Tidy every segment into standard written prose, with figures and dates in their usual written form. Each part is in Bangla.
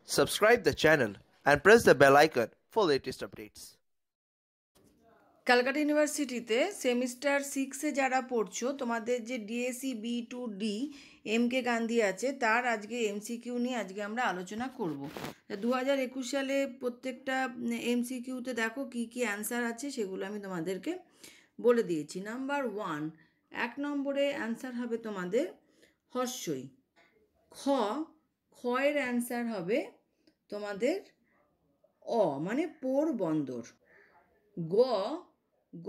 Subscribe the channel and press the bell icon for latest updates. Calcutta ইউনিভার্সিটিতে সেমিস্টার 6-এ যারা পড়ছো তোমাদের যে DSC B to D M K Gandhi আছে তার আজকে এমসিকিউ নিয়ে আজকে আমরা আলোচনা করব। 2021 সালে প্রত্যেকটা এমসিকিউতে দেখো কি কি অ্যান্সার আছে সেগুলো আমি তোমাদেরকে বলে দিয়েছি। নাম্বার 1, 1 নম্বরে অ্যান্সার হবে তোমাদের হর্ষই। এর অ্যান্সার হবে তোমাদের অ মানে পোরবন্দর।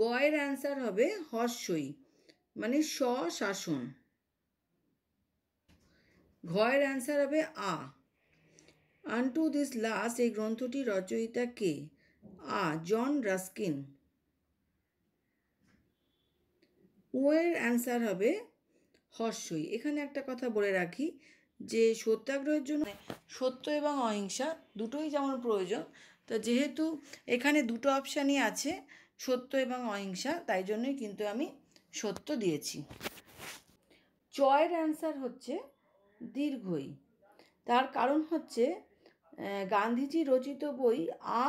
গ এর অ্যান্সার হবে হর্ষই মানে শাসন। ঘ এর অ্যান্সার হবে আ। আনটু দিস লাস্ট এই গ্রন্থটি রচয়িতা কে? জন রাস্কিন। ও এর অ্যান্সার হবে হর্ষই। এখানে একটা কথা বলে রাখি যে সত্যাগ্রহের জন্য সত্য এবং অহিংসা দুটোই যেমন প্রয়োজন, তো যেহেতু এখানে দুটো অপশানই আছে সত্য এবং অহিংসা, তাই জন্যই কিন্তু আমি সত্য দিয়েছি। চ এর অ্যান্সার হচ্ছে দীর্ঘই। তার কারণ হচ্ছে গান্ধীজি রচিত বই আ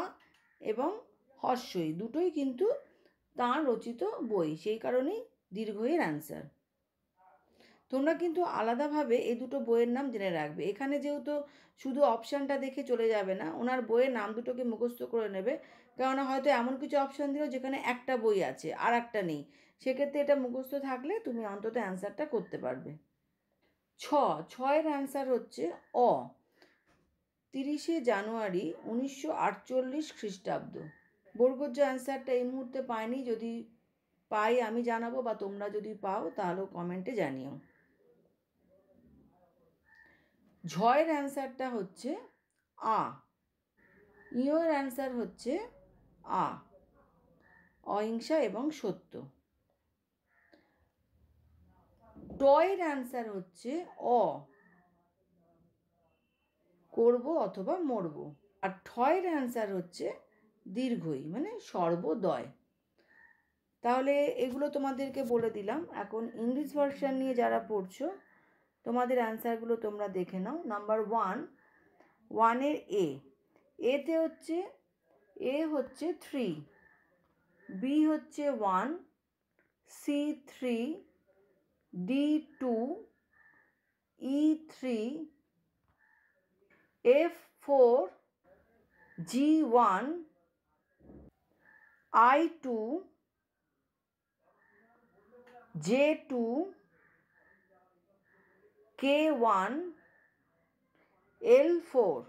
এবং হর্ষই দুটোই কিন্তু তাঁর রচিত বই, সেই কারণেই দীর্ঘইয়ের অ্যান্সার। তোমরা কিন্তু আলাদাভাবে এই দুটো বইয়ের নাম জেনে রাখবে। এখানে যেহেতু শুধু অপশানটা দেখে চলে যাবে না, ওনার বইয়ের নাম দুটোকে মুখস্থ করে নেবে, কেননা হয়তো এমন কিছু অপশান দিল যেখানে একটা বই আছে আর একটা নেই, সেক্ষেত্রে এটা মুখস্থ থাকলে তুমি অন্তত অ্যান্সারটা করতে পারবে। ছয়ের অ্যান্সার হচ্ছে অ। 30শে জানুয়ারি 1948 খ্রিস্টাব্দ। বর্গজ অ্যান্সারটা এই মুহূর্তে পাইনি, যদি পাই আমি জানাবো বা তোমরা যদি পাও তাহলেও কমেন্টে জানিও। ঝয়ের অ্যান্সারটা হচ্ছে আ। ইয়ের অ্যান্সার হচ্ছে আ, অহিংসা এবং সত্য। টয়ের অ্যান্সার হচ্ছে অ, করব অথবা মরব। আর ঠয়ের অ্যান্সার হচ্ছে দীর্ঘই মানে সর্বদয়। তাহলে এগুলো তোমাদেরকে বলে দিলাম। এখন ইংলিশ ভার্সন নিয়ে যারা পড়ছো তোমাদের অ্যান্সারগুলো তোমরা দেখে নাও। নাম্বার 1 এতে হচ্ছে এ হচ্ছে 3, বি হচ্ছে 1, C 3, D 2, E 3, F 4, G 1, I 2, J 2, K 1, L 4।